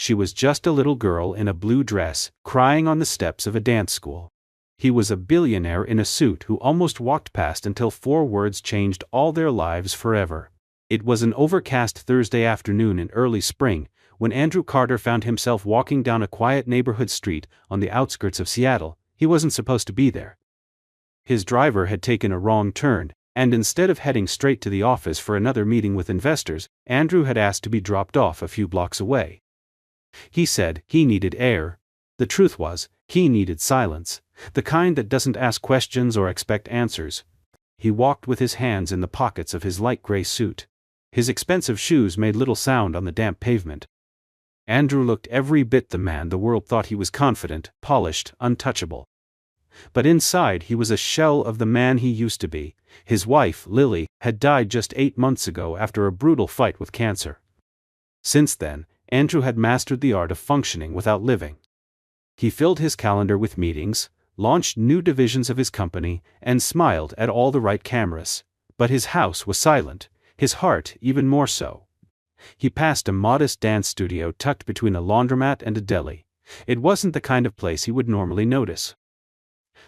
She was just a little girl in a blue dress, crying on the steps of a dance school. He was a billionaire in a suit who almost walked past until 4 words changed all their lives forever. It was an overcast Thursday afternoon in early spring, when Andrew Carter found himself walking down a quiet neighborhood street on the outskirts of Seattle. He wasn't supposed to be there. His driver had taken a wrong turn, and instead of heading straight to the office for another meeting with investors, Andrew had asked to be dropped off a few blocks away. He said he needed air. The truth was, he needed silence, the kind that doesn't ask questions or expect answers. He walked with his hands in the pockets of his light gray suit. His expensive shoes made little sound on the damp pavement. Andrew looked every bit the man the world thought he was: confident, polished, untouchable. But inside he was a shell of the man he used to be. His wife, Lily, had died just 8 months ago after a brutal fight with cancer. Since then, Andrew had mastered the art of functioning without living. He filled his calendar with meetings, launched new divisions of his company, and smiled at all the right cameras. But his house was silent, his heart even more so. He passed a modest dance studio tucked between a laundromat and a deli. It wasn't the kind of place he would normally notice.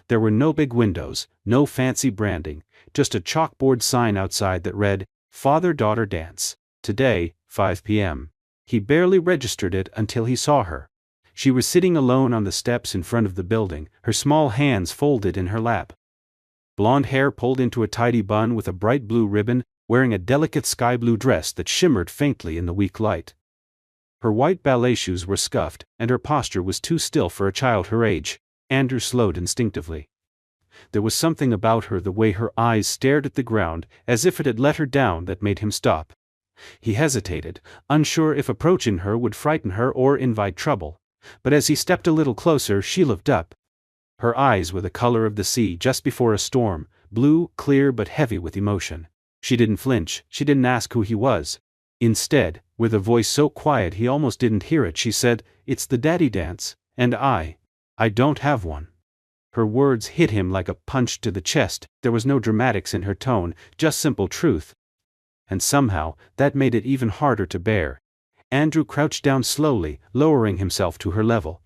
There were no big windows, no fancy branding, just a chalkboard sign outside that read, "Father-Daughter Dance. Today, 5 p.m. He barely registered it until he saw her. She was sitting alone on the steps in front of the building, her small hands folded in her lap. Blonde hair pulled into a tidy bun with a bright blue ribbon, wearing a delicate sky blue dress that shimmered faintly in the weak light. Her white ballet shoes were scuffed, and her posture was too still for a child her age. Andrew slowed instinctively. There was something about her, the way her eyes stared at the ground, as if it had let her down, that made him stop. He hesitated, unsure if approaching her would frighten her or invite trouble. But as he stepped a little closer, she looked up. Her eyes were the color of the sea just before a storm, blue, clear but heavy with emotion. She didn't flinch, she didn't ask who he was. Instead, with a voice so quiet he almost didn't hear it, she said, "It's the daddy dance, and I don't have one." Her words hit him like a punch to the chest. There was no dramatics in her tone, just simple truth. And somehow, that made it even harder to bear. Andrew crouched down slowly, lowering himself to her level.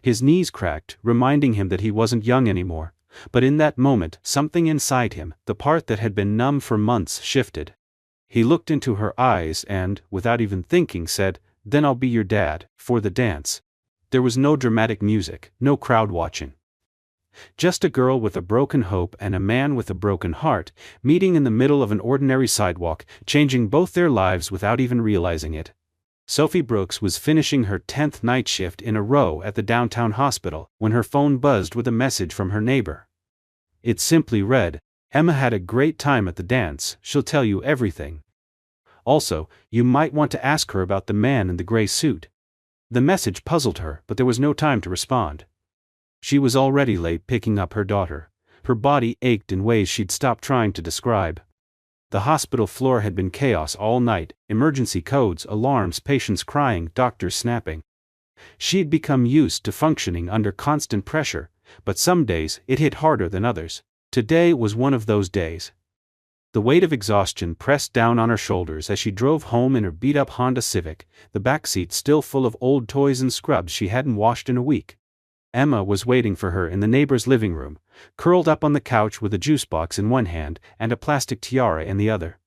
His knees cracked, reminding him that he wasn't young anymore. But in that moment, something inside him, the part that had been numb for months, shifted. He looked into her eyes and, without even thinking, said, "Then I'll be your dad, for the dance." There was no dramatic music, no crowd watching. Just a girl with a broken hope and a man with a broken heart, meeting in the middle of an ordinary sidewalk, changing both their lives without even realizing it. Sophie Brooks was finishing her 10th night shift in a row at the downtown hospital when her phone buzzed with a message from her neighbor. It simply read, "Emma had a great time at the dance, she'll tell you everything. Also, you might want to ask her about the man in the gray suit." The message puzzled her, but there was no time to respond. She was already late picking up her daughter. Her body ached in ways she'd stopped trying to describe. The hospital floor had been chaos all night, emergency codes, alarms, patients crying, doctors snapping. She'd become used to functioning under constant pressure, but some days it hit harder than others. Today was one of those days. The weight of exhaustion pressed down on her shoulders as she drove home in her beat-up Honda Civic, the backseat still full of old toys and scrubs she hadn't washed in a week. Emma was waiting for her in the neighbor's living room, curled up on the couch with a juice box in one hand and a plastic tiara in the other.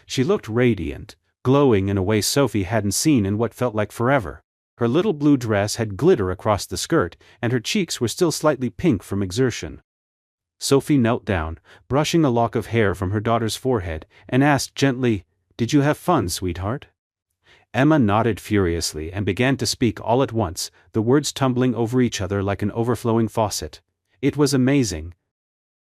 She looked radiant, glowing in a way Sophie hadn't seen in what felt like forever. Her little blue dress had glitter across the skirt, and her cheeks were still slightly pink from exertion. Sophie knelt down, brushing a lock of hair from her daughter's forehead, and asked gently, "Did you have fun, sweetheart?" Emma nodded furiously and began to speak all at once, the words tumbling over each other like an overflowing faucet. It was amazing.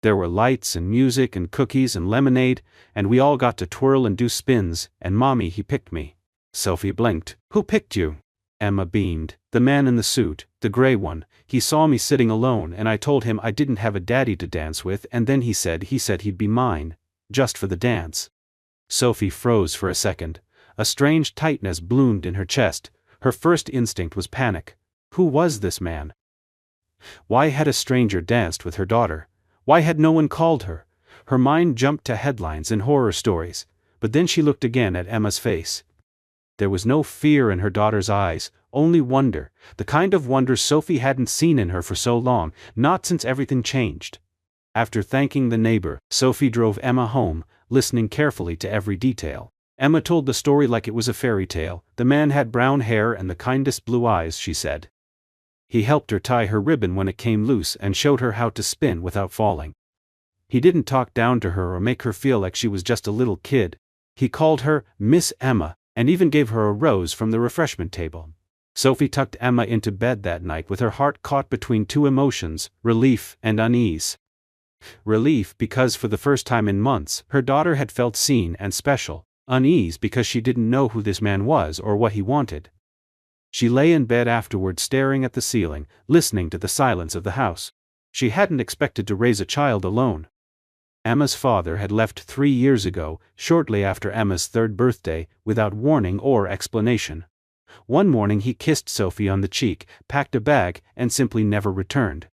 There were lights and music and cookies and lemonade, and we all got to twirl and do spins, and Mommy, he picked me. Sophie blinked. "Who picked you?" Emma beamed. "The man in the suit, the gray one. He saw me sitting alone and I told him I didn't have a daddy to dance with, and then he said he'd be mine. Just for the dance." Sophie froze for a second. A strange tightness bloomed in her chest. Her first instinct was panic. Who was this man? Why had a stranger danced with her daughter? Why had no one called her? Her mind jumped to headlines and horror stories, but then she looked again at Emma's face. There was no fear in her daughter's eyes, only wonder, the kind of wonder Sophie hadn't seen in her for so long, not since everything changed. After thanking the neighbor, Sophie drove Emma home, listening carefully to every detail. Emma told the story like it was a fairy tale. The man had brown hair and the kindest blue eyes, she said. He helped her tie her ribbon when it came loose and showed her how to spin without falling. He didn't talk down to her or make her feel like she was just a little kid. He called her Miss Emma, and even gave her a rose from the refreshment table. Sophie tucked Emma into bed that night with her heart caught between two emotions, relief and unease. Relief because for the first time in months, her daughter had felt seen and special. Unease because she didn't know who this man was or what he wanted. She lay in bed afterward staring at the ceiling, listening to the silence of the house. She hadn't expected to raise a child alone. Emma's father had left 3 years ago, shortly after Emma's 3rd birthday, without warning or explanation. One morning he kissed Sophie on the cheek, packed a bag, and simply never returned.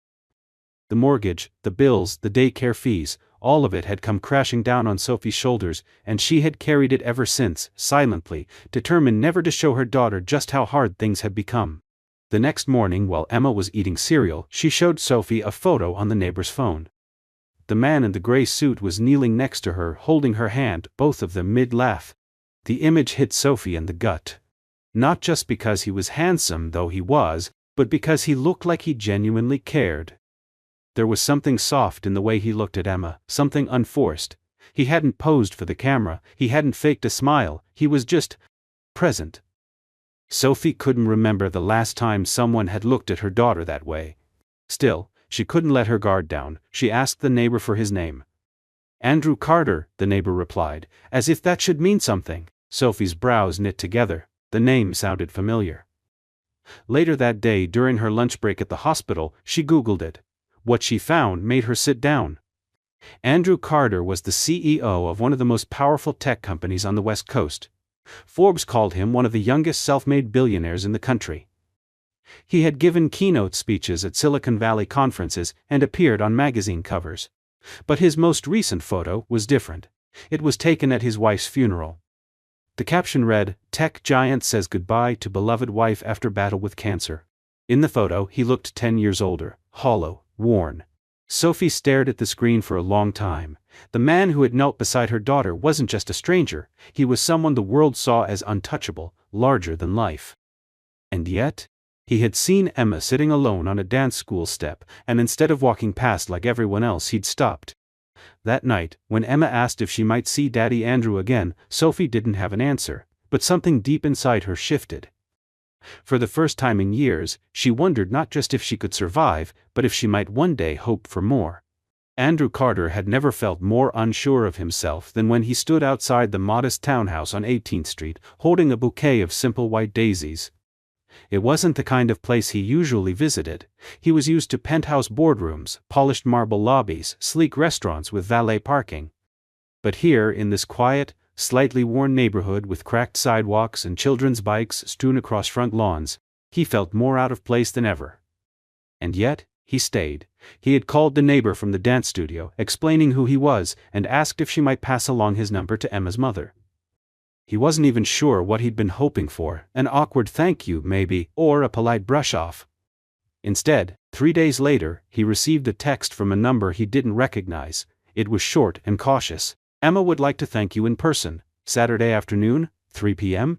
The mortgage, the bills, the daycare fees, all of it had come crashing down on Sophie's shoulders, and she had carried it ever since, silently, determined never to show her daughter just how hard things had become. The next morning, while Emma was eating cereal, she showed Sophie a photo on the neighbor's phone. The man in the gray suit was kneeling next to her, holding her hand, both of them mid-laugh. The image hit Sophie in the gut. Not just because he was handsome, though he was, but because he looked like he genuinely cared. There was something soft in the way he looked at Emma, something unforced. He hadn't posed for the camera, he hadn't faked a smile, he was just present. Sophie couldn't remember the last time someone had looked at her daughter that way. Still, she couldn't let her guard down. She asked the neighbor for his name. "Andrew Carter," the neighbor replied, as if that should mean something. Sophie's brows knit together. The name sounded familiar. Later that day, during her lunch break at the hospital, she Googled it. What she found made her sit down. Andrew Carter was the CEO of one of the most powerful tech companies on the West Coast. Forbes called him one of the youngest self-made billionaires in the country. He had given keynote speeches at Silicon Valley conferences and appeared on magazine covers. But his most recent photo was different. It was taken at his wife's funeral. The caption read, "Tech giant says goodbye to beloved wife after battle with cancer." In the photo, he looked 10 years older, hollow, worn. Sophie stared at the screen for a long time. The man who had knelt beside her daughter wasn't just a stranger, he was someone the world saw as untouchable, larger than life. And yet, he had seen Emma sitting alone on a dance school step, and instead of walking past like everyone else, he'd stopped. That night, when Emma asked if she might see Daddy Andrew again, Sophie didn't have an answer, but something deep inside her shifted. For the first time in years, she wondered not just if she could survive, but if she might one day hope for more. Andrew Carter had never felt more unsure of himself than when he stood outside the modest townhouse on 18th Street, holding a bouquet of simple white daisies. It wasn't the kind of place he usually visited. He was used to penthouse boardrooms, polished marble lobbies, sleek restaurants with valet parking. But here, in this quiet, slightly worn neighborhood with cracked sidewalks and children's bikes strewn across front lawns, he felt more out of place than ever. And yet, he stayed. He had called the neighbor from the dance studio, explaining who he was, and asked if she might pass along his number to Emma's mother. He wasn't even sure what he'd been hoping for, an awkward thank you maybe, or a polite brush-off. Instead, 3 days later, he received a text from a number he didn't recognize. It was short and cautious. "Emma would like to thank you in person. Saturday afternoon, 3 p.m.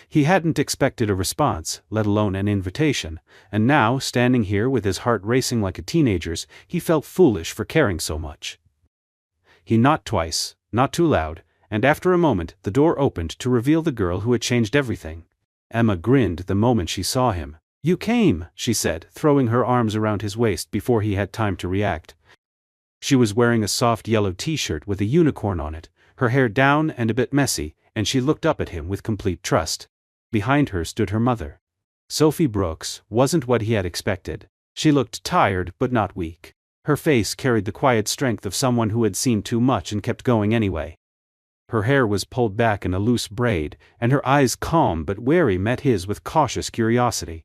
He hadn't expected a response, let alone an invitation, and now, standing here with his heart racing like a teenager's, he felt foolish for caring so much. He knocked twice, not too loud, and after a moment, the door opened to reveal the girl who had changed everything. Emma grinned the moment she saw him. "You came," she said, throwing her arms around his waist before he had time to react. She was wearing a soft yellow t-shirt with a unicorn on it, her hair down and a bit messy, and she looked up at him with complete trust. Behind her stood her mother. Sophie Brooks wasn't what he had expected. She looked tired but not weak. Her face carried the quiet strength of someone who had seen too much and kept going anyway. Her hair was pulled back in a loose braid, and her eyes, calm but wary, met his with cautious curiosity.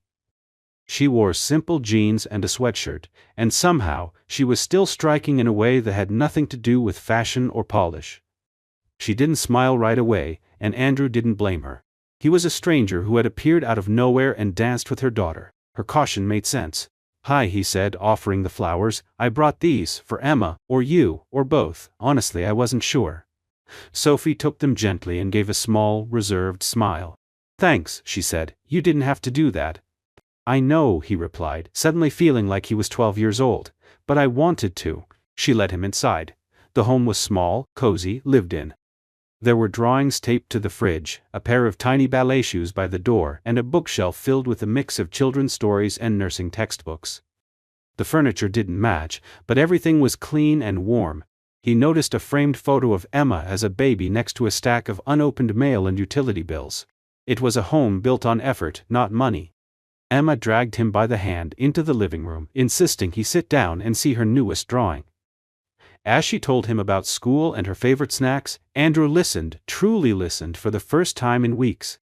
She wore simple jeans and a sweatshirt, and somehow, she was still striking in a way that had nothing to do with fashion or polish. She didn't smile right away, and Andrew didn't blame her. He was a stranger who had appeared out of nowhere and danced with her daughter. Her caution made sense. "Hi," he said, offering the flowers. "I brought these, for Emma, or you, or both. Honestly, I wasn't sure." Sophie took them gently and gave a small, reserved smile. "Thanks," she said. "You didn't have to do that." "I know," he replied, suddenly feeling like he was 12 years old. "But I wanted to." She led him inside. The home was small, cozy, lived in. There were drawings taped to the fridge, a pair of tiny ballet shoes by the door, and a bookshelf filled with a mix of children's stories and nursing textbooks. The furniture didn't match, but everything was clean and warm. He noticed a framed photo of Emma as a baby next to a stack of unopened mail and utility bills. It was a home built on effort, not money. Emma dragged him by the hand into the living room, insisting he sit down and see her newest drawing. As she told him about school and her favorite snacks, Andrew listened, truly listened, for the first time in weeks.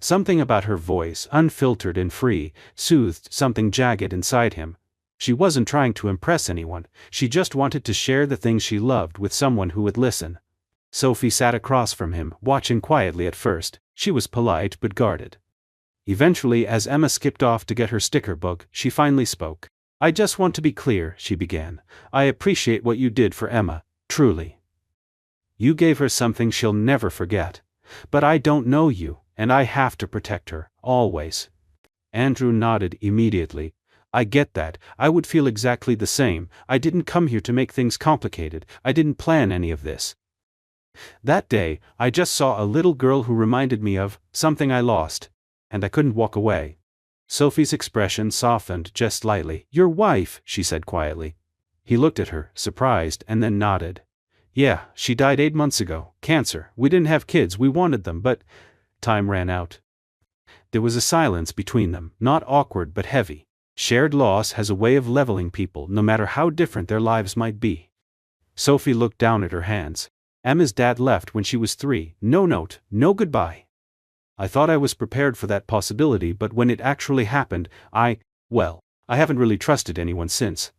Something about her voice, unfiltered and free, soothed something jagged inside him. She wasn't trying to impress anyone, she just wanted to share the things she loved with someone who would listen. Sophie sat across from him, watching quietly at first. She was polite but guarded. Eventually, as Emma skipped off to get her sticker book, she finally spoke. "I just want to be clear," she began. "I appreciate what you did for Emma, truly. You gave her something she'll never forget. But I don't know you, and I have to protect her, always." Andrew nodded immediately. "I get that. I would feel exactly the same. I didn't come here to make things complicated. I didn't plan any of this. That day, I just saw a little girl who reminded me of something I lost, and I couldn't walk away." Sophie's expression softened just slightly. "Your wife," she said quietly. He looked at her, surprised, and then nodded. "Yeah, she died 8 months ago. Cancer. We didn't have kids, we wanted them, but time ran out." There was a silence between them, not awkward but heavy. Shared loss has a way of leveling people, no matter how different their lives might be. Sophie looked down at her hands. "Emma's dad left when she was 3. No note, no goodbye. I thought I was prepared for that possibility, but when it actually happened, I haven't really trusted anyone since."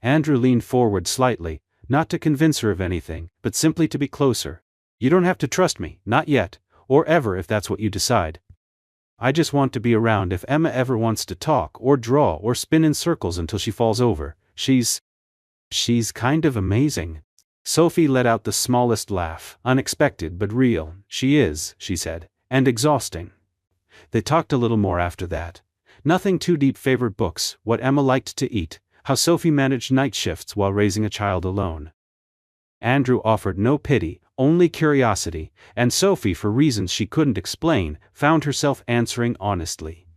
Andrew leaned forward slightly, not to convince her of anything, but simply to be closer. "You don't have to trust me, not yet, or ever if that's what you decide. I just want to be around if Emma ever wants to talk or draw or spin in circles until she falls over. She's kind of amazing." Sophie let out the smallest laugh, unexpected but real. "She is," she said. "And exhausting." They talked a little more after that. Nothing too deep. Favorite books, what Emma liked to eat, how Sophie managed night shifts while raising a child alone. Andrew offered no pity, only curiosity, and Sophie, for reasons she couldn't explain, found herself answering honestly.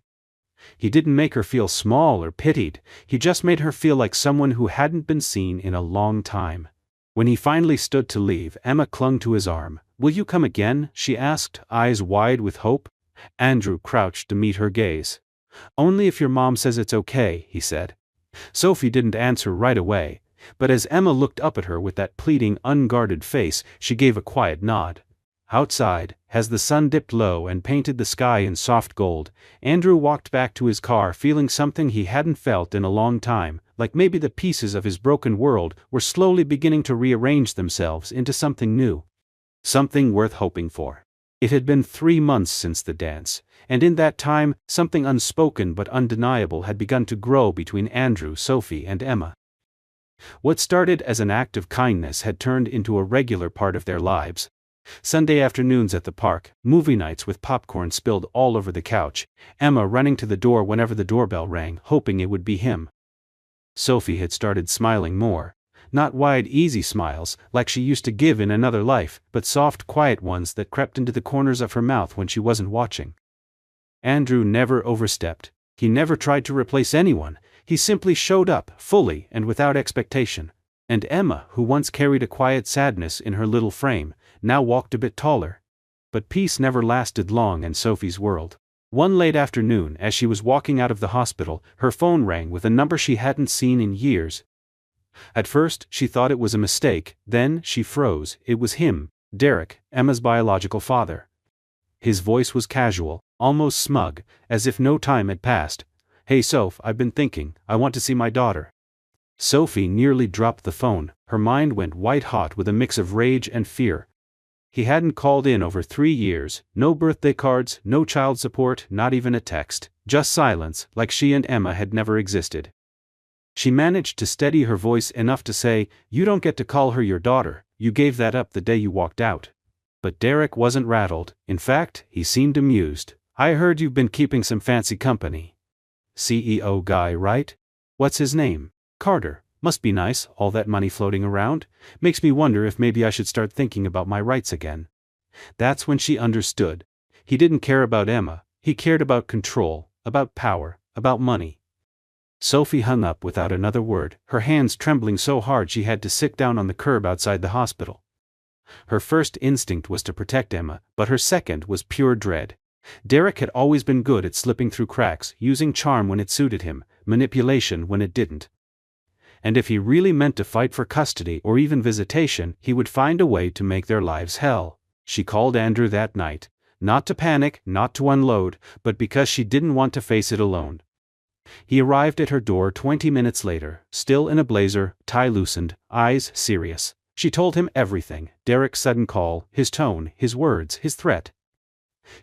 He didn't make her feel small or pitied, he just made her feel like someone who hadn't been seen in a long time. When he finally stood to leave, Emma clung to his arm. "Will you come again?" she asked, eyes wide with hope. Andrew crouched to meet her gaze. "Only if your mom says it's okay," he said. Sophie didn't answer right away, but as Emma looked up at her with that pleading, unguarded face, she gave a quiet nod. Outside, as the sun dipped low and painted the sky in soft gold, Andrew walked back to his car feeling something he hadn't felt in a long time, like maybe the pieces of his broken world were slowly beginning to rearrange themselves into something new. Something worth hoping for. It had been 3 months since the dance, and in that time, something unspoken but undeniable had begun to grow between Andrew, Sophie, and Emma. What started as an act of kindness had turned into a regular part of their lives. Sunday afternoons at the park, movie nights with popcorn spilled all over the couch, Emma running to the door whenever the doorbell rang, hoping it would be him. Sophie had started smiling more. Not wide, easy smiles, like she used to give in another life, but soft, quiet ones that crept into the corners of her mouth when she wasn't watching. Andrew never overstepped. He never tried to replace anyone. He simply showed up, fully and without expectation. And Emma, who once carried a quiet sadness in her little frame, now walked a bit taller. But peace never lasted long in Sophie's world. One late afternoon, as she was walking out of the hospital, her phone rang with a number she hadn't seen in years. At first, she thought it was a mistake, then she froze. It was him, Derek, Emma's biological father. His voice was casual, almost smug, as if no time had passed. "Hey Soph, I've been thinking, I want to see my daughter." Sophie nearly dropped the phone, her mind went white-hot with a mix of rage and fear. He hadn't called in over 3 years, no birthday cards, no child support, not even a text, just silence, like she and Emma had never existed. She managed to steady her voice enough to say, "You don't get to call her your daughter, you gave that up the day you walked out." But Derek wasn't rattled. In fact, he seemed amused. "I heard you've been keeping some fancy company. CEO guy, right? What's his name? Carter. Must be nice, all that money floating around. Makes me wonder if maybe I should start thinking about my rights again." That's when she understood. He didn't care about Emma, he cared about control, about power, about money. Sophie hung up without another word, her hands trembling so hard she had to sit down on the curb outside the hospital. Her first instinct was to protect Emma, but her second was pure dread. Derek had always been good at slipping through cracks, using charm when it suited him, manipulation when it didn't. And if he really meant to fight for custody or even visitation, he would find a way to make their lives hell. She called Andrew that night, not to panic, not to unload, but because she didn't want to face it alone. He arrived at her door 20 minutes later, still in a blazer, tie loosened, eyes serious. She told him everything, Derek's sudden call, his tone, his words, his threat.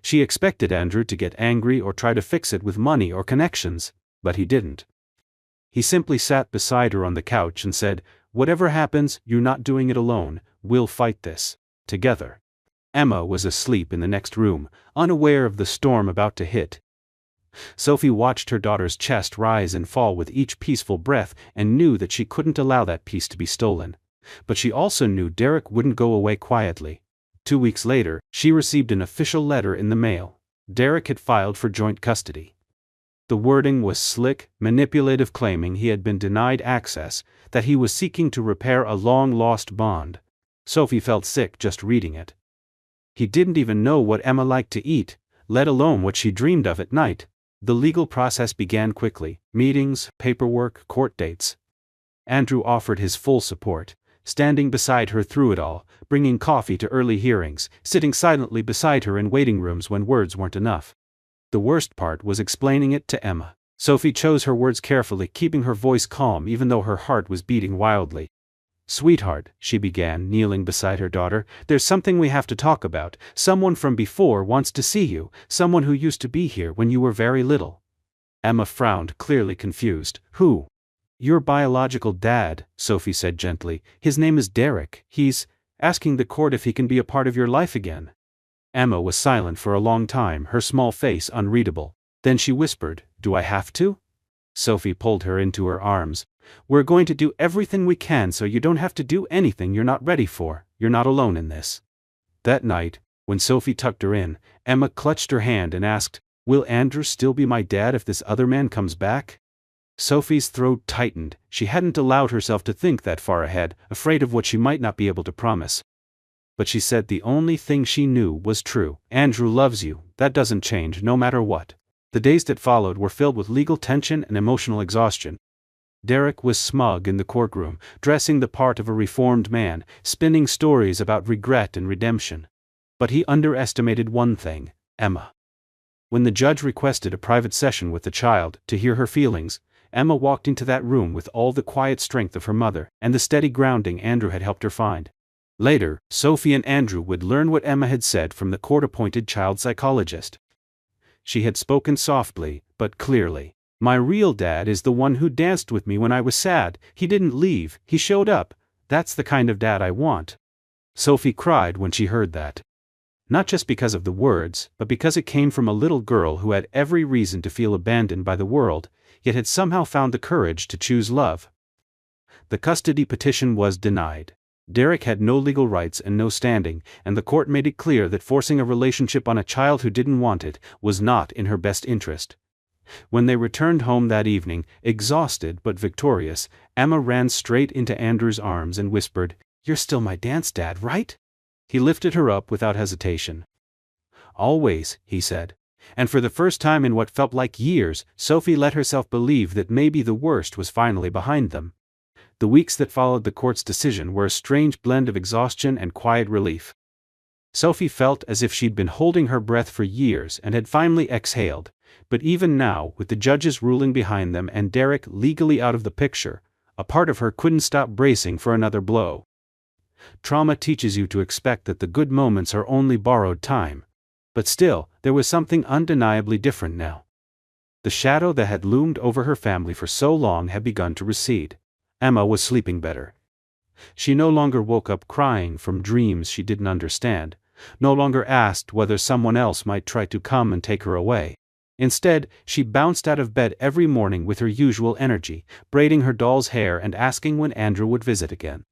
She expected Andrew to get angry or try to fix it with money or connections, but he didn't. He simply sat beside her on the couch and said, "Whatever happens, you're not doing it alone, we'll fight this together." Emma was asleep in the next room, unaware of the storm about to hit. Sophie watched her daughter's chest rise and fall with each peaceful breath and knew that she couldn't allow that peace to be stolen. But she also knew Derek wouldn't go away quietly. 2 weeks later, she received an official letter in the mail. Derek had filed for joint custody. The wording was slick, manipulative, claiming he had been denied access, that he was seeking to repair a long-lost bond. Sophie felt sick just reading it. He didn't even know what Emma liked to eat, let alone what she dreamed of at night. The legal process began quickly: meetings, paperwork, court dates. Andrew offered his full support, standing beside her through it all, bringing coffee to early hearings, sitting silently beside her in waiting rooms when words weren't enough. The worst part was explaining it to Emma. Sophie chose her words carefully, keeping her voice calm even though her heart was beating wildly. "Sweetheart," she began, kneeling beside her daughter, "there's something we have to talk about. Someone from before wants to see you, someone who used to be here when you were very little." Emma frowned, clearly confused. "Who?" "Your biological dad," Sophie said gently. "His name is Derek. He's asking the court if he can be a part of your life again." Emma was silent for a long time, her small face unreadable. Then she whispered, "Do I have to?" Sophie pulled her into her arms. "We're going to do everything we can so you don't have to do anything you're not ready for. You're not alone in this." That night, when Sophie tucked her in, Emma clutched her hand and asked, "Will Andrew still be my dad if this other man comes back?" Sophie's throat tightened. She hadn't allowed herself to think that far ahead, afraid of what she might not be able to promise. But she said the only thing she knew was true. "Andrew loves you, that doesn't change no matter what." The days that followed were filled with legal tension and emotional exhaustion. Derek was smug in the courtroom, dressing the part of a reformed man, spinning stories about regret and redemption. But he underestimated one thing: Emma. When the judge requested a private session with the child, to hear her feelings, Emma walked into that room with all the quiet strength of her mother, and the steady grounding Andrew had helped her find. Later, Sophie and Andrew would learn what Emma had said from the court-appointed child psychologist. She had spoken softly, but clearly. "My real dad is the one who danced with me when I was sad. He didn't leave, he showed up. That's the kind of dad I want." Sophie cried when she heard that. Not just because of the words, but because it came from a little girl who had every reason to feel abandoned by the world, yet had somehow found the courage to choose love. The custody petition was denied. Derek had no legal rights and no standing, and the court made it clear that forcing a relationship on a child who didn't want it was not in her best interest. When they returned home that evening, exhausted but victorious, Emma ran straight into Andrew's arms and whispered, "You're still my dance dad, right?" He lifted her up without hesitation. "Always," he said. And for the first time in what felt like years, Sophie let herself believe that maybe the worst was finally behind them. The weeks that followed the court's decision were a strange blend of exhaustion and quiet relief. Sophie felt as if she'd been holding her breath for years and had finally exhaled, but even now, with the judge's ruling behind them and Derek legally out of the picture, a part of her couldn't stop bracing for another blow. Trauma teaches you to expect that the good moments are only borrowed time. But still, there was something undeniably different now. The shadow that had loomed over her family for so long had begun to recede. Emma was sleeping better. She no longer woke up crying from dreams she didn't understand, no longer asked whether someone else might try to come and take her away. Instead, she bounced out of bed every morning with her usual energy, braiding her doll's hair and asking when Andrew would visit again.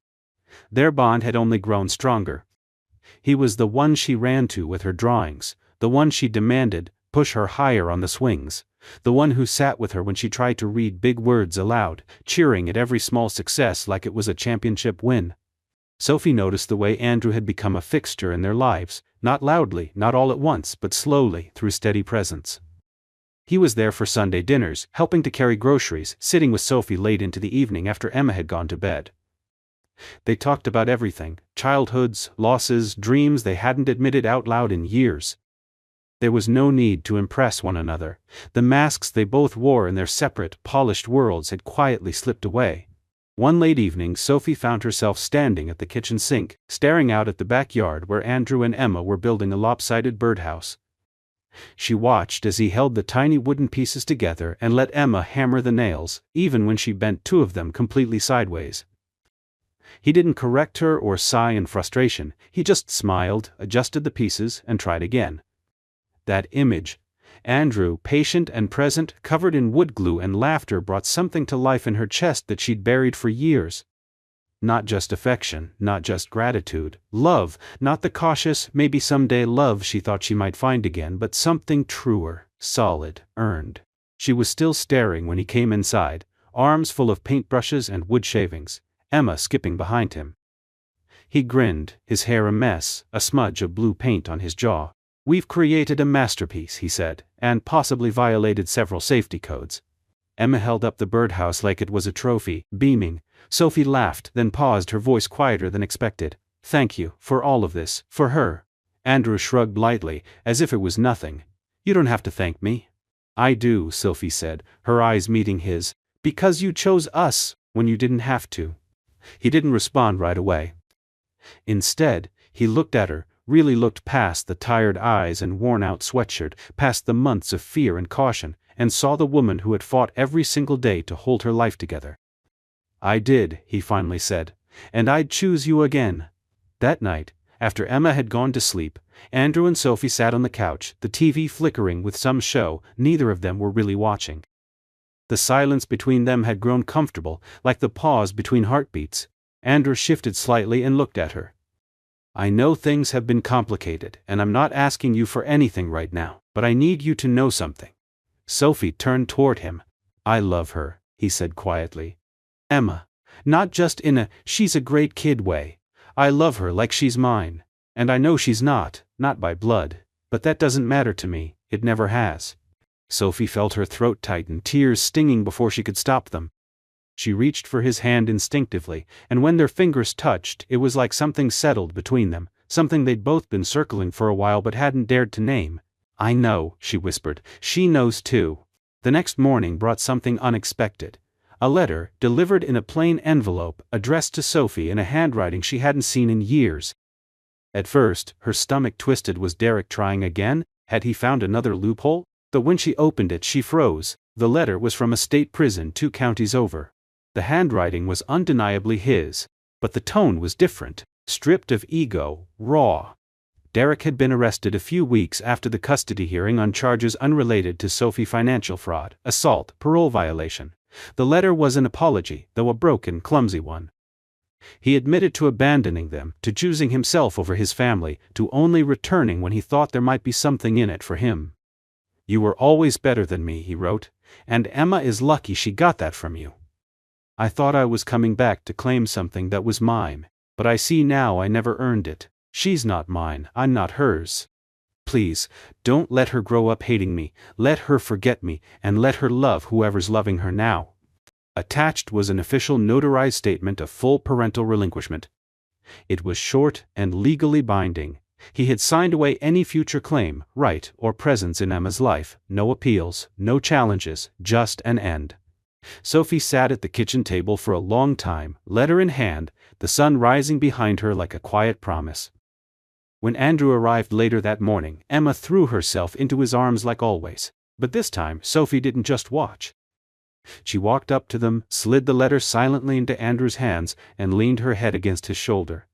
Their bond had only grown stronger. He was the one she ran to with her drawings, the one she demanded push her higher on the swings, the one who sat with her when she tried to read big words aloud, cheering at every small success like it was a championship win. Sophie noticed the way Andrew had become a fixture in their lives, not loudly, not all at once, but slowly, through steady presence. He was there for Sunday dinners, helping to carry groceries, sitting with Sophie late into the evening after Emma had gone to bed. They talked about everything, childhoods, losses, dreams they hadn't admitted out loud in years. There was no need to impress one another. The masks they both wore in their separate, polished worlds had quietly slipped away. One late evening, Sophie found herself standing at the kitchen sink, staring out at the backyard where Andrew and Emma were building a lopsided birdhouse. She watched as he held the tiny wooden pieces together and let Emma hammer the nails, even when she bent two of them completely sideways. He didn't correct her or sigh in frustration, he just smiled, adjusted the pieces, and tried again. That image, Andrew, patient and present, covered in wood glue and laughter, brought something to life in her chest that she'd buried for years. Not just affection, not just gratitude, love, not the cautious, maybe someday love she thought she might find again, but something truer, solid, earned. She was still staring when he came inside, arms full of paintbrushes and wood shavings, Emma skipping behind him. He grinned, his hair a mess, a smudge of blue paint on his jaw. "We've created a masterpiece," he said, "and possibly violated several safety codes." Emma held up the birdhouse like it was a trophy, beaming. Sophie laughed, then paused, her voice quieter than expected. "Thank you, for all of this, for her." Andrew shrugged lightly, as if it was nothing. "You don't have to thank me." "I do," Sophie said, her eyes meeting his. "Because you chose us, when you didn't have to." He didn't respond right away. Instead, he looked at her, really looked past the tired eyes and worn-out sweatshirt, past the months of fear and caution, and saw the woman who had fought every single day to hold her life together. "I did," he finally said, "and I'd choose you again." That night, after Emma had gone to sleep, Andrew and Sophie sat on the couch, the TV flickering with some show neither of them were really watching. The silence between them had grown comfortable, like the pause between heartbeats. Andrew shifted slightly and looked at her. "I know things have been complicated, and I'm not asking you for anything right now, but I need you to know something." Sophie turned toward him. "I love her," he said quietly. "Emma. Not just in a, she's a great kid way. I love her like she's mine. And I know she's not by blood. But that doesn't matter to me, it never has." Sophie felt her throat tighten, tears stinging before she could stop them. She reached for his hand instinctively, and when their fingers touched, it was like something settled between them, something they'd both been circling for a while but hadn't dared to name. "I know," she whispered. "She knows too." The next morning brought something unexpected. A letter, delivered in a plain envelope, addressed to Sophie in a handwriting she hadn't seen in years. At first, her stomach twisted. Was Derek trying again? Had he found another loophole? But when she opened it, she froze. The letter was from a state prison 2 counties over. The handwriting was undeniably his, but the tone was different, stripped of ego, raw. Derek had been arrested a few weeks after the custody hearing on charges unrelated to Sophie: financial fraud, assault, parole violation. The letter was an apology, though a broken, clumsy one. He admitted to abandoning them, to choosing himself over his family, to only returning when he thought there might be something in it for him. "You were always better than me," he wrote, "and Emma is lucky she got that from you. I thought I was coming back to claim something that was mine, but I see now I never earned it. She's not mine, I'm not hers. Please, don't let her grow up hating me, let her forget me, and let her love whoever's loving her now." Attached was an official notarized statement of full parental relinquishment. It was short and legally binding. He had signed away any future claim, right, or presence in Emma's life, no appeals, no challenges, just an end. Sophie sat at the kitchen table for a long time, letter in hand, the sun rising behind her like a quiet promise. When Andrew arrived later that morning, Emma threw herself into his arms like always. But this time, Sophie didn't just watch. She walked up to them, slid the letter silently into Andrew's hands, and leaned her head against his shoulder.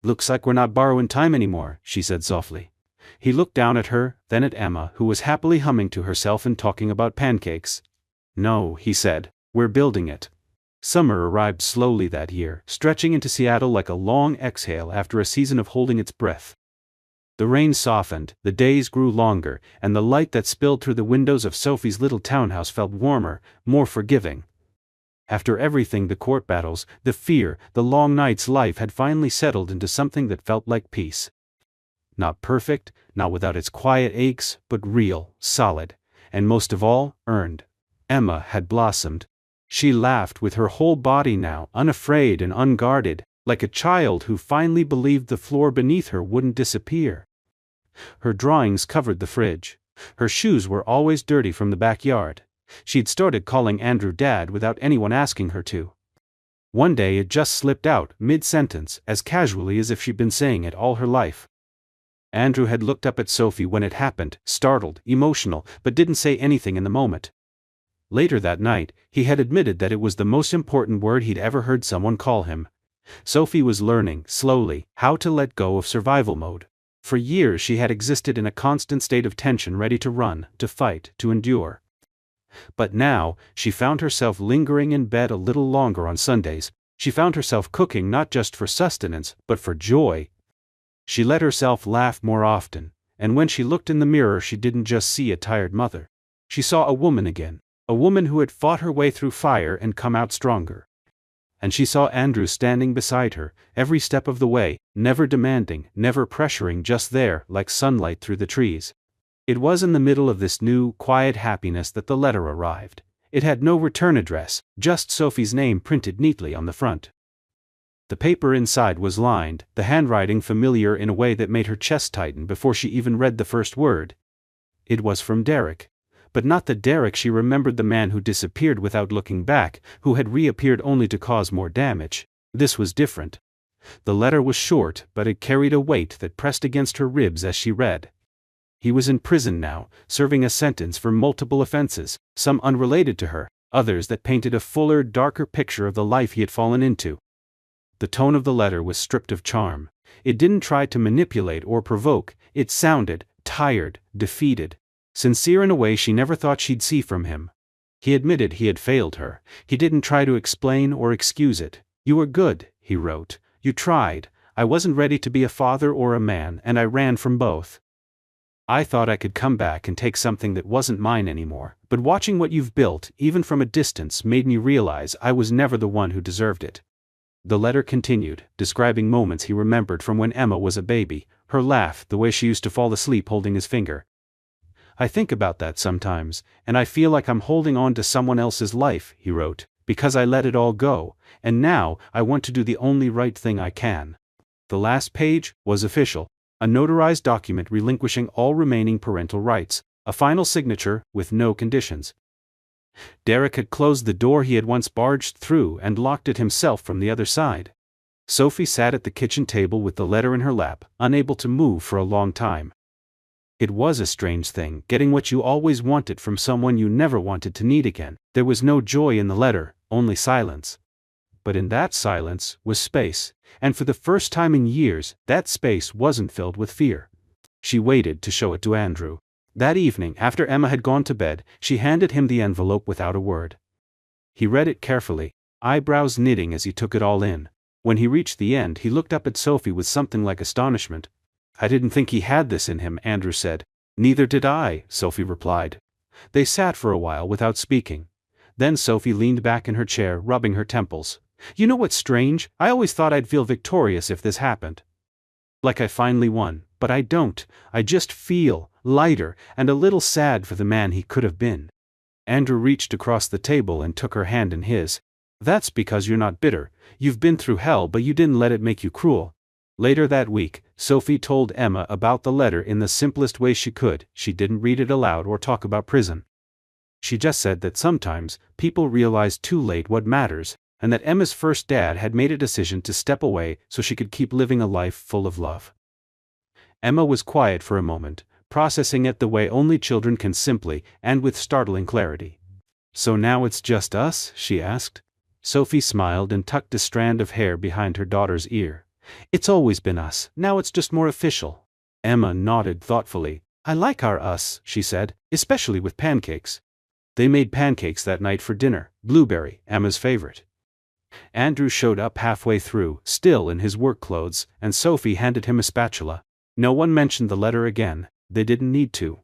"Looks like we're not borrowing time anymore," she said softly. He looked down at her, then at Emma, who was happily humming to herself and talking about pancakes. "No," he said, "we're building it." Summer arrived slowly that year, stretching into Seattle like a long exhale after a season of holding its breath. The rain softened, the days grew longer, and the light that spilled through the windows of Sophie's little townhouse felt warmer, more forgiving. After everything, the court battles, the fear, the long nights, life had finally settled into something that felt like peace. Not perfect, not without its quiet aches, but real, solid, and most of all, earned. Emma had blossomed. She laughed with her whole body now, unafraid and unguarded, like a child who finally believed the floor beneath her wouldn't disappear. Her drawings covered the fridge. Her shoes were always dirty from the backyard. She'd started calling Andrew Dad without anyone asking her to. One day it just slipped out, mid-sentence, as casually as if she'd been saying it all her life. Andrew had looked up at Sophie when it happened, startled, emotional, but didn't say anything in the moment. Later that night, he had admitted that it was the most important word he'd ever heard someone call him. Sophie was learning, slowly, how to let go of survival mode. For years she had existed in a constant state of tension, ready to run, to fight, to endure. But now, she found herself lingering in bed a little longer on Sundays. She found herself cooking not just for sustenance, but for joy. She let herself laugh more often, and when she looked in the mirror she didn't just see a tired mother. She saw a woman again, a woman who had fought her way through fire and come out stronger. And she saw Andrew standing beside her, every step of the way, never demanding, never pressuring, just there, like sunlight through the trees. It was in the middle of this new, quiet happiness that the letter arrived. It had no return address, just Sophie's name printed neatly on the front. The paper inside was lined, the handwriting familiar in a way that made her chest tighten before she even read the first word. It was from Derek. But not the Derek she remembered, the man who disappeared without looking back, who had reappeared only to cause more damage. This was different. The letter was short, but it carried a weight that pressed against her ribs as she read. He was in prison now, serving a sentence for multiple offenses, some unrelated to her, others that painted a fuller, darker picture of the life he had fallen into. The tone of the letter was stripped of charm. It didn't try to manipulate or provoke, it sounded tired, defeated, sincere in a way she never thought she'd see from him. He admitted he had failed her. He didn't try to explain or excuse it. "You were good," he wrote. "You tried. I wasn't ready to be a father or a man, and I ran from both. I thought I could come back and take something that wasn't mine anymore, but watching what you've built, even from a distance, made me realize I was never the one who deserved it." The letter continued, describing moments he remembered from when Emma was a baby, her laugh, the way she used to fall asleep holding his finger. "I think about that sometimes, and I feel like I'm holding on to someone else's life," he wrote, "because I let it all go, and now I want to do the only right thing I can." The last page was official, a notarized document relinquishing all remaining parental rights, a final signature with no conditions. Derek had closed the door he had once barged through and locked it himself from the other side. Sophie sat at the kitchen table with the letter in her lap, unable to move for a long time. It was a strange thing, getting what you always wanted from someone you never wanted to need again. There was no joy in the letter, only silence. But in that silence was space, and for the first time in years, that space wasn't filled with fear. She waited to show it to Andrew. That evening, after Emma had gone to bed, she handed him the envelope without a word. He read it carefully, eyebrows knitting as he took it all in. When he reached the end, he looked up at Sophie with something like astonishment. "I didn't think he had this in him," Andrew said. "Neither did I," Sophie replied. They sat for a while without speaking. Then Sophie leaned back in her chair, rubbing her temples. "You know what's strange? I always thought I'd feel victorious if this happened. Like I finally won, but I don't. I just feel lighter and a little sad for the man he could have been." Andrew reached across the table and took her hand in his. "That's because you're not bitter. You've been through hell, but you didn't let it make you cruel." Later that week, Sophie told Emma about the letter in the simplest way she could. She didn't read it aloud or talk about prison. She just said that sometimes people realize too late what matters, and that Emma's first dad had made a decision to step away so she could keep living a life full of love. Emma was quiet for a moment, processing it the way only children can, simply and with startling clarity. "So now it's just us?" she asked. Sophie smiled and tucked a strand of hair behind her daughter's ear. "It's always been us, now it's just more official." Emma nodded thoughtfully. "I like our us," she said, "especially with pancakes." They made pancakes that night for dinner, blueberry, Emma's favorite. Andrew showed up halfway through, still in his work clothes, and Sophie handed him a spatula. No one mentioned the letter again, they didn't need to.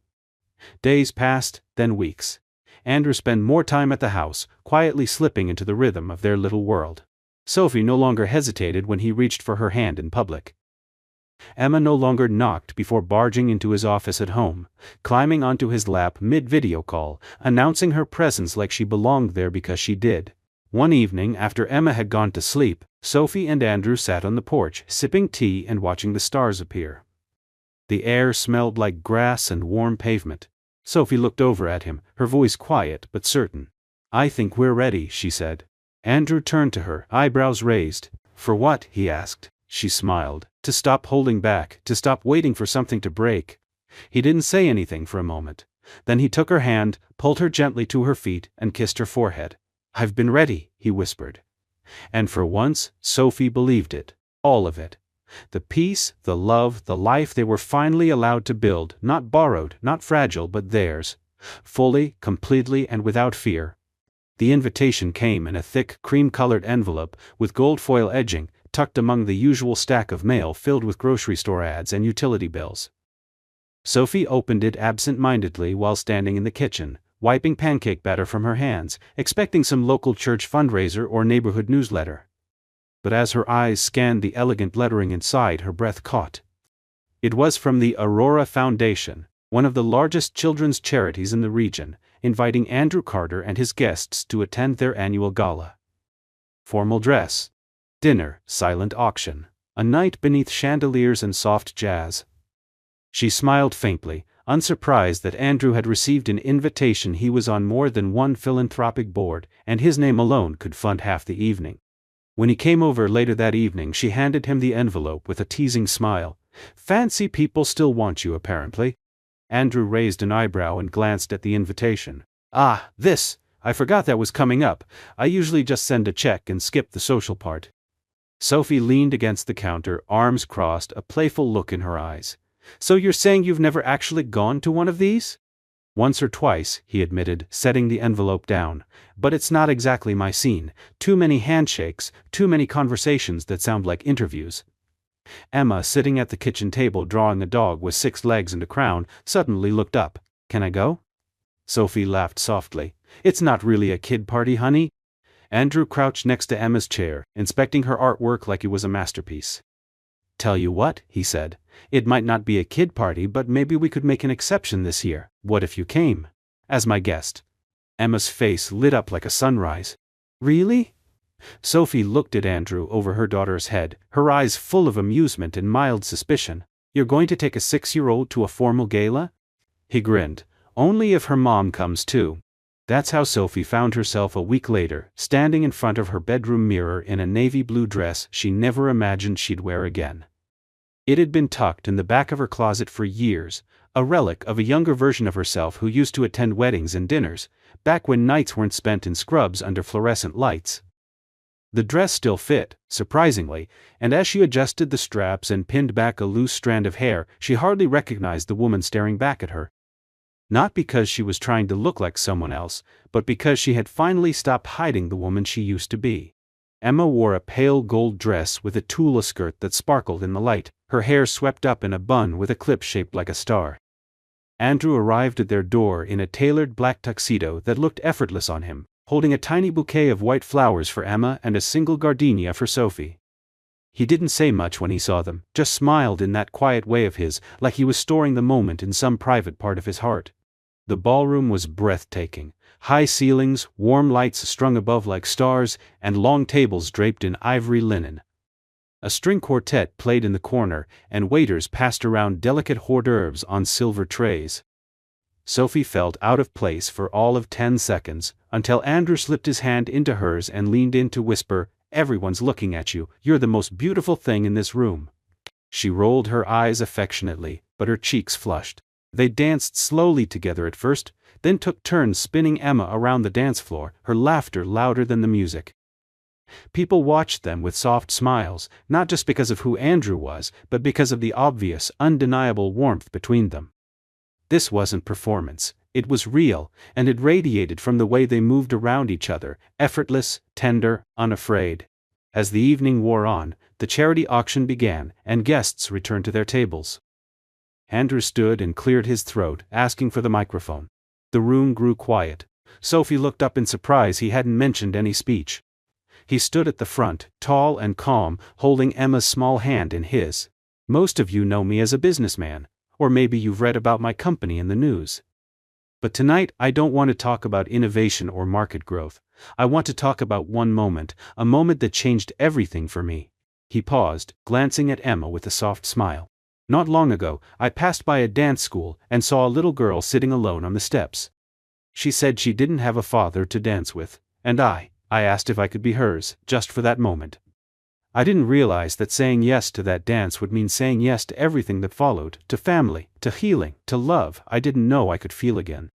Days passed, then weeks. Andrew spent more time at the house, quietly slipping into the rhythm of their little world. Sophie no longer hesitated when he reached for her hand in public. Emma no longer knocked before barging into his office at home, climbing onto his lap mid-video call, announcing her presence like she belonged there because she did. One evening after Emma had gone to sleep, Sophie and Andrew sat on the porch, sipping tea and watching the stars appear. The air smelled like grass and warm pavement. Sophie looked over at him, her voice quiet but certain. "I think we're ready," she said. Andrew turned to her, eyebrows raised. "For what?" he asked. She smiled. "To stop holding back, to stop waiting for something to break." He didn't say anything for a moment. Then he took her hand, pulled her gently to her feet, and kissed her forehead. "I've been ready," he whispered. And for once, Sophie believed it. All of it. The peace, the love, the life they were finally allowed to build, not borrowed, not fragile, but theirs. Fully, completely, and without fear. The invitation came in a thick, cream-colored envelope, with gold foil edging, tucked among the usual stack of mail filled with grocery store ads and utility bills. Sophie opened it absent-mindedly while standing in the kitchen, wiping pancake batter from her hands, expecting some local church fundraiser or neighborhood newsletter. But as her eyes scanned the elegant lettering inside, her breath caught. It was from the Aurora Foundation, one of the largest children's charities in the region, inviting Andrew Carter and his guests to attend their annual gala. Formal dress. Dinner, silent auction. A night beneath chandeliers and soft jazz. She smiled faintly, unsurprised that Andrew had received an invitation. He was on more than one philanthropic board, and his name alone could fund half the evening. When he came over later that evening, she handed him the envelope with a teasing smile. "Fancy people still want you, apparently." Andrew raised an eyebrow and glanced at the invitation. "Ah, this! I forgot that was coming up. I usually just send a check and skip the social part." Sophie leaned against the counter, arms crossed, a playful look in her eyes. "So you're saying you've never actually gone to one of these?" "Once or twice," he admitted, setting the envelope down. "But it's not exactly my scene. Too many handshakes, too many conversations that sound like interviews." Emma, sitting at the kitchen table drawing a dog with 6 legs and a crown, suddenly looked up. "Can I go?" Sophie laughed softly. "It's not really a kid party, honey." Andrew crouched next to Emma's chair, inspecting her artwork like it was a masterpiece. "Tell you what," he said. "It might not be a kid party, but maybe we could make an exception this year. What if you came as my guest?" Emma's face lit up like a sunrise. "Really?" Sophie looked at Andrew over her daughter's head, her eyes full of amusement and mild suspicion. "You're going to take a 6-year-old to a formal gala?" He grinned. "Only if her mom comes too." That's how Sophie found herself a week later, standing in front of her bedroom mirror in a navy blue dress she never imagined she'd wear again. It had been tucked in the back of her closet for years, a relic of a younger version of herself who used to attend weddings and dinners, back when nights weren't spent in scrubs under fluorescent lights. The dress still fit, surprisingly, and as she adjusted the straps and pinned back a loose strand of hair, she hardly recognized the woman staring back at her. Not because she was trying to look like someone else, but because she had finally stopped hiding the woman she used to be. Emma wore a pale gold dress with a tulle skirt that sparkled in the light, her hair swept up in a bun with a clip shaped like a star. Andrew arrived at their door in a tailored black tuxedo that looked effortless on him, holding a tiny bouquet of white flowers for Emma and a single gardenia for Sophie. He didn't say much when he saw them, just smiled in that quiet way of his, like he was storing the moment in some private part of his heart. The ballroom was breathtaking. High ceilings, warm lights strung above like stars, and long tables draped in ivory linen. A string quartet played in the corner, and waiters passed around delicate hors d'oeuvres on silver trays. Sophie felt out of place for all of 10 seconds, until Andrew slipped his hand into hers and leaned in to whisper, "Everyone's looking at you, you're the most beautiful thing in this room." She rolled her eyes affectionately, but her cheeks flushed. They danced slowly together at first, then took turns spinning Emma around the dance floor, her laughter louder than the music. People watched them with soft smiles, not just because of who Andrew was, but because of the obvious, undeniable warmth between them. This wasn't performance, it was real, and it radiated from the way they moved around each other, effortless, tender, unafraid. As the evening wore on, the charity auction began, and guests returned to their tables. Andrew stood and cleared his throat, asking for the microphone. The room grew quiet. Sophie looked up in surprise he hadn't mentioned any speech. He stood at the front, tall and calm, holding Emma's small hand in his. "Most of you know me as a businessman, or maybe you've read about my company in the news. But tonight I don't want to talk about innovation or market growth. I want to talk about one moment, a moment that changed everything for me." He paused, glancing at Emma with a soft smile. "Not long ago, I passed by a dance school and saw a little girl sitting alone on the steps. She said she didn't have a father to dance with, and I asked if I could be hers, just for that moment. I didn't realize that saying yes to that dance would mean saying yes to everything that followed, to family, to healing, to love I didn't know I could feel again."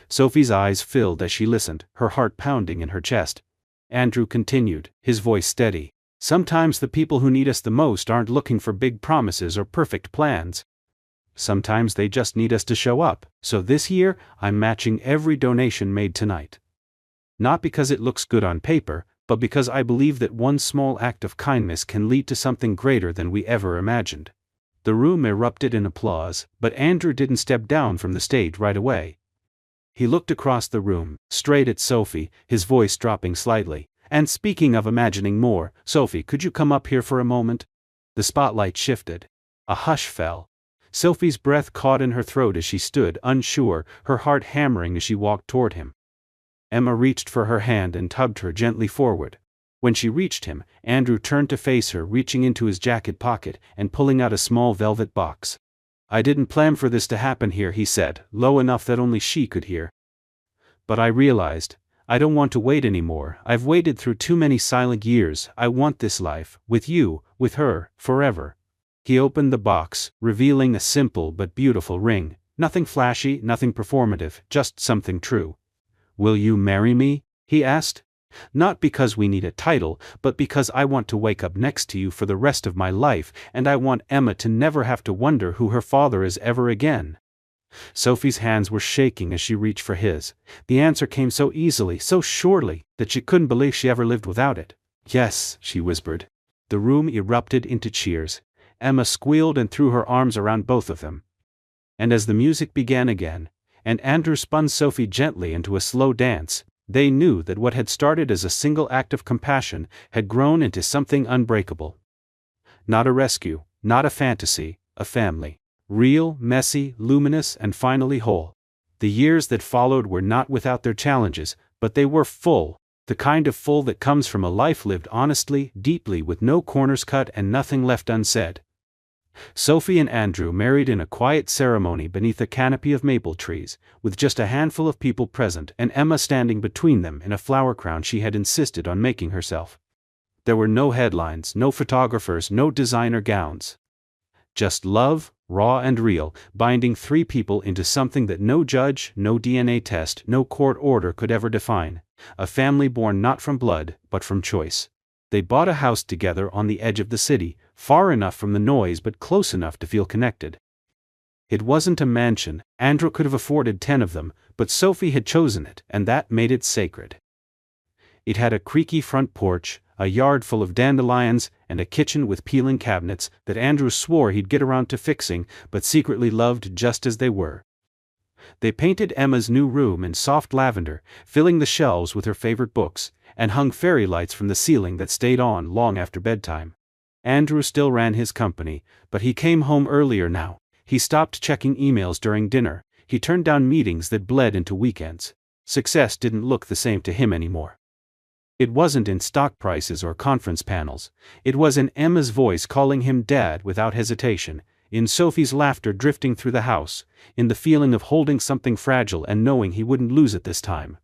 Sophie's eyes filled as she listened, her heart pounding in her chest. Andrew continued, his voice steady. "Sometimes the people who need us the most aren't looking for big promises or perfect plans. Sometimes they just need us to show up, so this year I'm matching every donation made tonight. Not because it looks good on paper, but because I believe that one small act of kindness can lead to something greater than we ever imagined." The room erupted in applause, but Andrew didn't step down from the stage right away. He looked across the room, straight at Sophie, his voice dropping slightly. "And speaking of imagining more, Sophie, could you come up here for a moment?" The spotlight shifted. A hush fell. Sophie's breath caught in her throat as she stood, unsure, her heart hammering as she walked toward him. Emma reached for her hand and tugged her gently forward. When she reached him, Andrew turned to face her, reaching into his jacket pocket and pulling out a small velvet box. "I didn't plan for this to happen here," he said, low enough that only she could hear. "But I realized, I don't want to wait anymore. I've waited through too many silent years. I want this life, with you, with her, forever." He opened the box, revealing a simple but beautiful ring. Nothing flashy, nothing performative, just something true. "Will you marry me?" he asked. "Not because we need a title, but because I want to wake up next to you for the rest of my life, and I want Emma to never have to wonder who her father is ever again." Sophie's hands were shaking as she reached for his. The answer came so easily, so surely, that she couldn't believe she ever lived without it. "Yes," she whispered. The room erupted into cheers. Emma squealed and threw her arms around both of them. And as the music began again, and Andrew spun Sophie gently into a slow dance, they knew that what had started as a single act of compassion had grown into something unbreakable. Not a rescue, not a fantasy, a family. Real, messy, luminous, and finally whole. The years that followed were not without their challenges, but they were full, the kind of full that comes from a life lived honestly, deeply, with no corners cut and nothing left unsaid. Sophie and Andrew married in a quiet ceremony beneath a canopy of maple trees, with just a handful of people present and Emma standing between them in a flower crown she had insisted on making herself. There were no headlines, no photographers, no designer gowns. Just love, raw and real, binding three people into something that no judge, no DNA test, no court order could ever define. A family born not from blood, but from choice. They bought a house together on the edge of the city, far enough from the noise but close enough to feel connected. It wasn't a mansion, Andrew could have afforded 10 of them, but Sophie had chosen it, and that made it sacred. It had a creaky front porch, a yard full of dandelions, and a kitchen with peeling cabinets that Andrew swore he'd get around to fixing, but secretly loved just as they were. They painted Emma's new room in soft lavender, filling the shelves with her favorite books, and hung fairy lights from the ceiling that stayed on long after bedtime. Andrew still ran his company, but he came home earlier now. He stopped checking emails during dinner. He turned down meetings that bled into weekends. Success didn't look the same to him anymore. It wasn't in stock prices or conference panels. It was in Emma's voice calling him Dad without hesitation. in Sophie's laughter drifting through the house, in the feeling of holding something fragile and knowing he wouldn't lose it this time.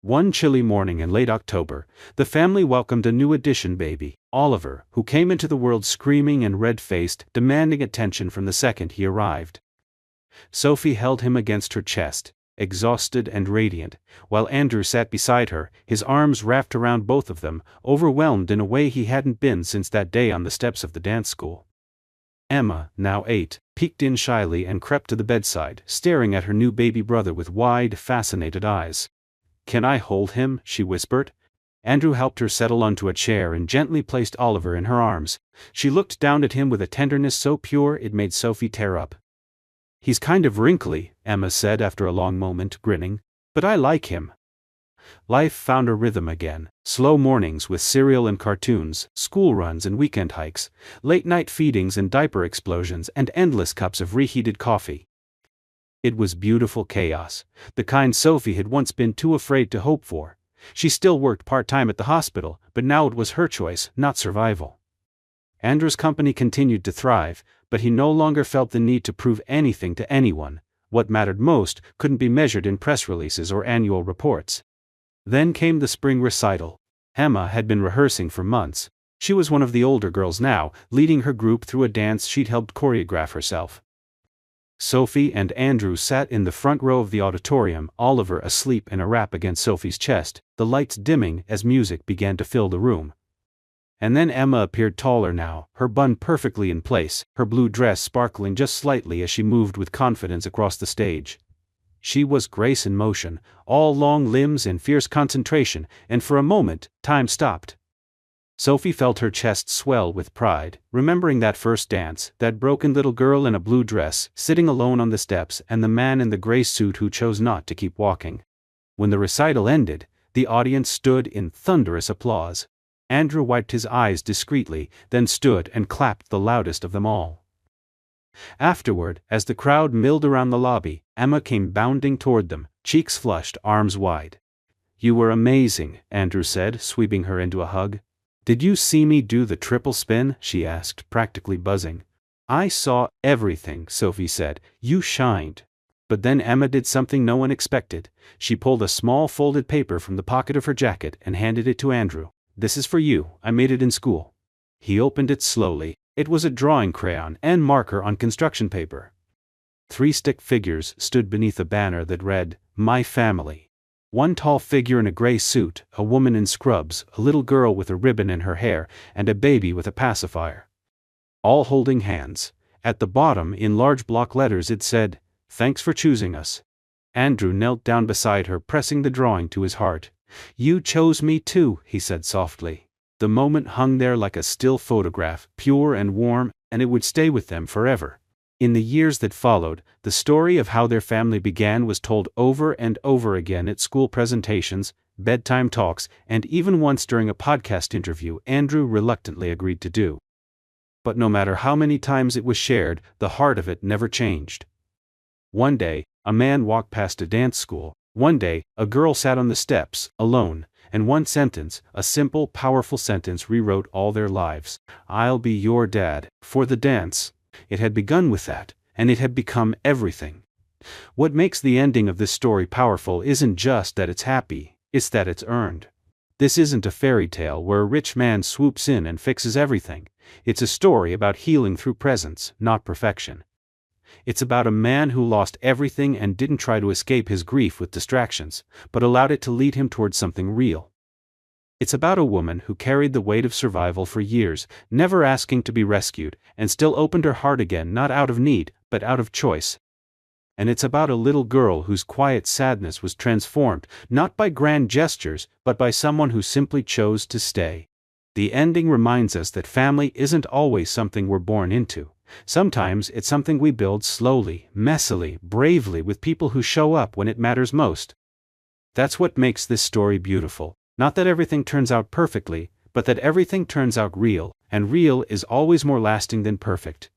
One chilly morning in late October, the family welcomed a new addition baby, Oliver, who came into the world screaming and red-faced, demanding attention from the second he arrived. Sophie held him against her chest, exhausted and radiant, while Andrew sat beside her, his arms wrapped around both of them, overwhelmed in a way he hadn't been since that day on the steps of the dance school. Emma, now 8, peeked in shyly and crept to the bedside, staring at her new baby brother with wide, fascinated eyes. "Can I hold him?" she whispered. Andrew helped her settle onto a chair and gently placed Oliver in her arms. She looked down at him with a tenderness so pure it made Sophie tear up. "He's kind of wrinkly," Emma said after a long moment, grinning, "but I like him." Life found a rhythm again, slow mornings with cereal and cartoons, school runs and weekend hikes, late-night feedings and diaper explosions and endless cups of reheated coffee. It was beautiful chaos, the kind Sophie had once been too afraid to hope for. She still worked part-time at the hospital, but now it was her choice, not survival. Andrew's company continued to thrive, but he no longer felt the need to prove anything to anyone. What mattered most couldn't be measured in press releases or annual reports. Then came the spring recital. Emma had been rehearsing for months. She was one of the older girls now, leading her group through a dance she'd helped choreograph herself. Sophie and Andrew sat in the front row of the auditorium, Oliver asleep in a wrap against Sophie's chest, the lights dimming as music began to fill the room. And then Emma appeared taller now, her bun perfectly in place, her blue dress sparkling just slightly as she moved with confidence across the stage. She was grace in motion, all long limbs and fierce concentration, and for a moment, time stopped. Sophie felt her chest swell with pride, remembering that first dance, that broken little girl in a blue dress, sitting alone on the steps, and the man in the gray suit who chose not to keep walking. When the recital ended, the audience stood in thunderous applause. Andrew wiped his eyes discreetly, then stood and clapped the loudest of them all. Afterward, as the crowd milled around the lobby, Emma came bounding toward them, cheeks flushed, arms wide. "You were amazing," Andrew said, sweeping her into a hug. "Did you see me do the triple spin?" she asked, practically buzzing. "I saw everything," Sophie said. "You shined." But then Emma did something no one expected. She pulled a small folded paper from the pocket of her jacket and handed it to Andrew. "This is for you, I made it in school." He opened it slowly. It was a drawing crayon and marker on construction paper. 3 stick figures stood beneath a banner that read, "My Family." One tall figure in a gray suit, a woman in scrubs, a little girl with a ribbon in her hair, and a baby with a pacifier. All holding hands. At the bottom, in large block letters, it said, "Thanks for choosing us." Andrew knelt down beside her, pressing the drawing to his heart. "You chose me too," he said softly. The moment hung there like a still photograph, pure and warm, and it would stay with them forever. In the years that followed, the story of how their family began was told over and over again at school presentations, bedtime talks, and even once during a podcast interview Andrew reluctantly agreed to do. But no matter how many times it was shared, the heart of it never changed. One day, a man walked past a dance school. One day, a girl sat on the steps, alone. And one sentence, a simple, powerful sentence, rewrote all their lives. "I'll be your dad, for the dance." It had begun with that, and it had become everything. What makes the ending of this story powerful isn't just that it's happy, it's that it's earned. This isn't a fairy tale where a rich man swoops in and fixes everything. It's a story about healing through presence, not perfection. It's about a man who lost everything and didn't try to escape his grief with distractions, but allowed it to lead him towards something real. It's about a woman who carried the weight of survival for years, never asking to be rescued, and still opened her heart again, not out of need, but out of choice. And it's about a little girl whose quiet sadness was transformed, not by grand gestures, but by someone who simply chose to stay. The ending reminds us that family isn't always something we're born into. Sometimes it's something we build slowly, messily, bravely with people who show up when it matters most. That's what makes this story beautiful. Not that everything turns out perfectly, but that everything turns out real, and real is always more lasting than perfect.